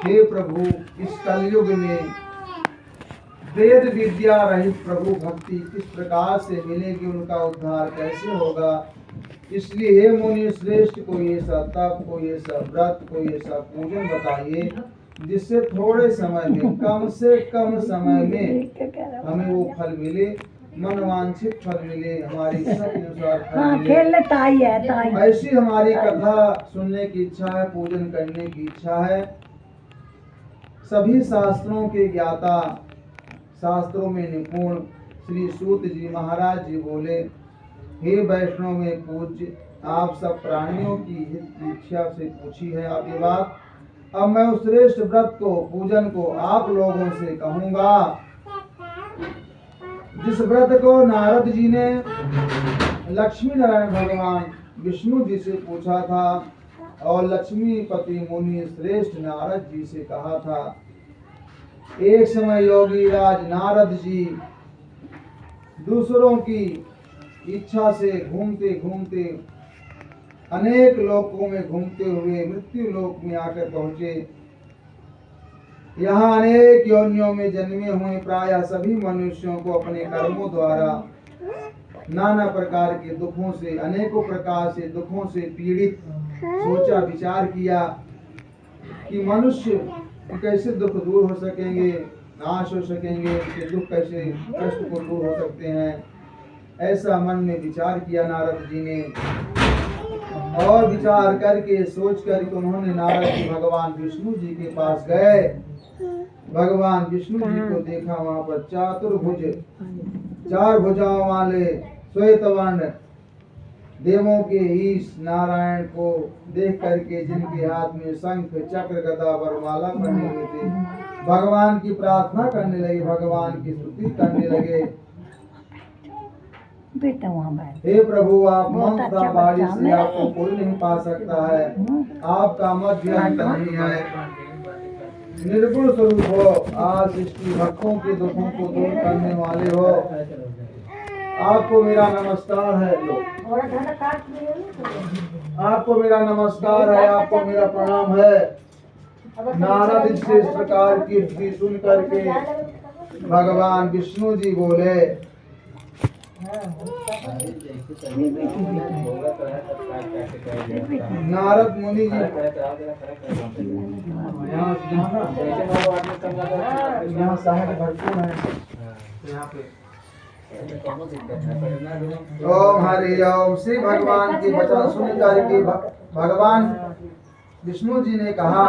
हे प्रभु, इस कलयुग में वेद विद्या रहित प्रभु भक्ति किस प्रकार से मिलेगी, उनका उद्धार कैसे होगा। इसलिए हे मुनि श्रेष्ठ, को ये सब तप, को ये सब व्रत, को ये सब पूजन बताइए, जिससे थोड़े समय में, कम से कम समय में हमें वो फल मिले, मनवांछित फल मिले, हमारी इच्छा के अनुसार फल मिले। ऐसी हमारी कथा सुनने की इच्छा है, पूजन करने की इच्छा है। सभी शास्त्रों के ज्ञाता, शास्त्रों में निपुण श्री सूत जी महाराज जी बोले, हे वैष्णव में पूज्य, आप सब प्राणियों की हित की इच्छा से पूछी है आपकी बात। अब मैं उस श्रेष्ठ व्रत को, पूजन को आप लोगों से कहूँगा, जिस व्रत को नारद जी ने लक्ष्मी नारायण भगवान विष्णु जी से पूछा था और लक्ष्मीपति मुनि श्रेष्ठ नारद जी से कहा था। एक समय योगी राज नारद जी दूसरों की इच्छा से घूमते घूमते, अनेक लोकों में घूमते हुए मृत्यु लोक में आकर पहुंचे। यहाँ अनेक योनियों में जन्मे हुए प्रायः सभी मनुष्यों को अपने कर्मों द्वारा नाना प्रकार के दुखों से, अनेकों प्रकार से दुखों से पीड़ित सोचा, विचार किया कि मनुष्य कैसे दुख दूर हो सकेंगे, नाश हो सकेंगे, कि दुख कैसे, कष्ट को दूर हो सकते हैं। ऐसा मन में विचार किया नारद जी ने, और विचार करके सोच करके उन्होंने नारद जी भगवान विष्णु जी के पास गए। भगवान विष्णु जी को देखा, वहां पर चातुर्भुज, चार भुजाओं वाले श्वेत वर्ण देवों के ईश नारायण को देख करके, जिनके हाथ में शंख चक्र गदा वरमाला पहने हुए थे, भगवान की प्रार्थना करने लगे, भगवान की स्तुति करने लगे। बेटा वहाँ बैठ। हे प्रभु, आप ममता बाड़ी से आपको कोई नहीं पा सकता है, आपका मध्य अंत नहीं है, निर्गुण स्वरूप हो, आप सृष्टि भक्तों के दुखों को दूर करने वाले हो। आपको मेरा नमस्कार है, आपको मेरा नमस्कार है, आपको मेरा प्रणाम है। नारद से इस प्रकार की स्तुति सुन करके भगवान विष्णु जी बोले, नारद मुनि जी, यहाँ साहब भरपूर है, यहाँ पे ओम हरि ओम। श्री भगवान की वचन सुन करके भगवान विष्णु जी ने कहा,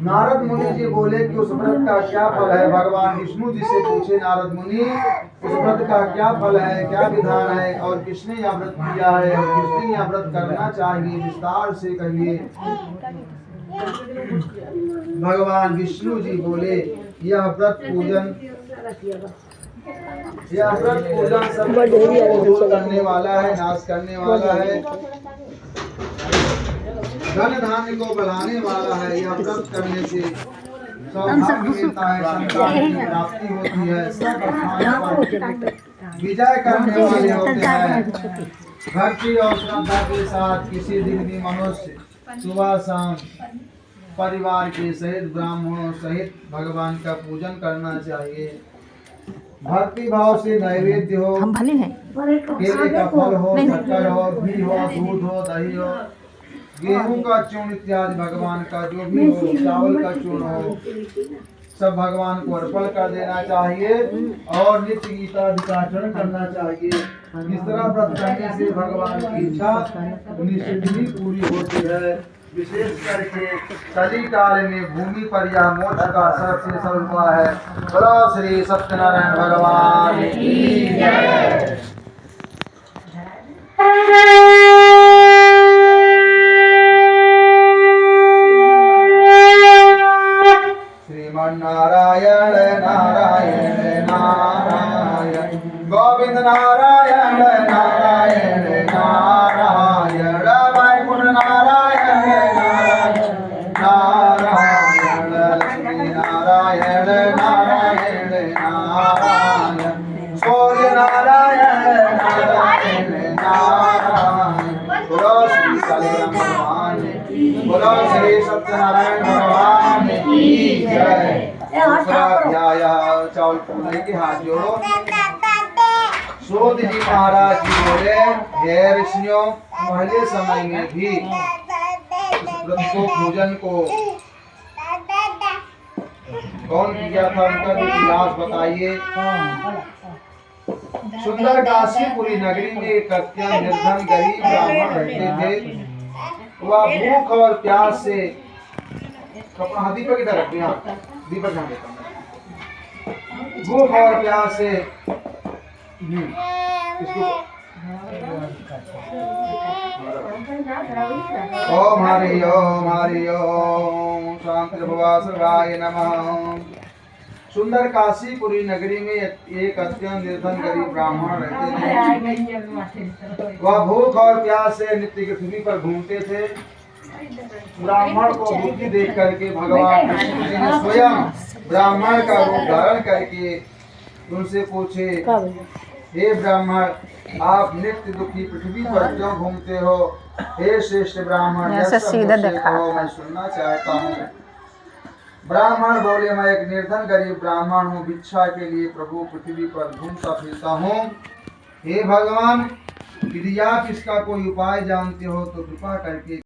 नारद मुनि जी बोले कि उस व्रत का क्या फल है। भगवान विष्णु जी से पूछे नारद मुनि, उस व्रत का क्या फल है, क्या विधान है, और किसने यह व्रत किया है, और किसने यह व्रत करना चाहिए, विस्तार से कहिए। भगवान विष्णु जी बोले, यह व्रत पूजन सब को दूर करने वाला है, नाश करने वाला है, धन धान्य को बढ़ाने वाला है। यह व्रत करने से सौभाग्य मिलता है, संतान की प्राप्ति होती है, सब विजय करने वाले होते हैं। भक्ति और श्रद्धा के साथ किसी दिन भी मनुष्य सुबह शाम परिवार के सहित, ब्राह्मणों सहित भगवान का पूजन करना चाहिए। भक्ति भाव से नैवेद्य हो, केले का फल हो, शक्कर हो, घी हो, दूध हो, दही हो, गेहूं का चूर्ण इत्यादि भगवान का जो भी हो, चावल का चूर्ण हो, सब भगवान को अर्पण कर देना चाहिए और नित्य गीता विचारण करना चाहिए। इस तरह व्रत करने से भगवान की इच्छा निश्चित ही पूरी होती है। विशेष करके कली काल में भूमि पर यह मोक्ष का सबसे सरल उपाय है। बोलो श्री सत्यनारायण भगवान की जय। श्रीमन्नारायण नारायण नारायण, गोविंद नारायण नारायण नारायण, वैकुंठ नारायण नारायण नारायण, लक्ष्मी नारायण नारायण नारायण, सूर्य नारायण नारायण नारायण। बोलो श्री सत्यनारायण भगवान की जय। दूसरा अध्याय चावल फूलने के हाथ जोड़ो। सूत जी महाराज जी बोले, हे ऋषियों, पहले समय में भी इस व्रत को पूजन को कौन किया था, उनका भी इतिहास बताइए। सुंदर काशीपुरी नगरी में एक अत्यंत निर्धन गरीब ब्राह्मण रहते थे। वह भूख और प्यास से कपड़ा दीपक इधर रख दिया, दीपक यहाँ देता हूं। भूख और प्यास से ओम हरि ओम शांति भवा सर्वाय नमः। सुंदर काशीपुरी नगरी में एक अत्यंत निर्धन गरीब ब्राह्मण रहते थे। वह भूख और प्यास से नित्य पृथ्वी पर घूमते थे। ब्राह्मण को दुखी देख करके भगवान कृष्ण जी ने स्वयं ब्राह्मण का रूप धारण करके उनसे पूछे, हे ब्राह्मण, आप नित्य दुखी पृथ्वी पर क्यों घूमते हो? हे श्रेष्ठ ब्राह्मण, मैं सुनना चाहता हूँ। ब्राह्मण बोले, मैं एक निर्धन गरीब ब्राह्मण हूँ, भिक्षा के लिए प्रभु पृथ्वी पर घूमता फिरता हूँ। हे भगवान, यदि आप इसका कोई उपाय जानते हो तो कृपा करके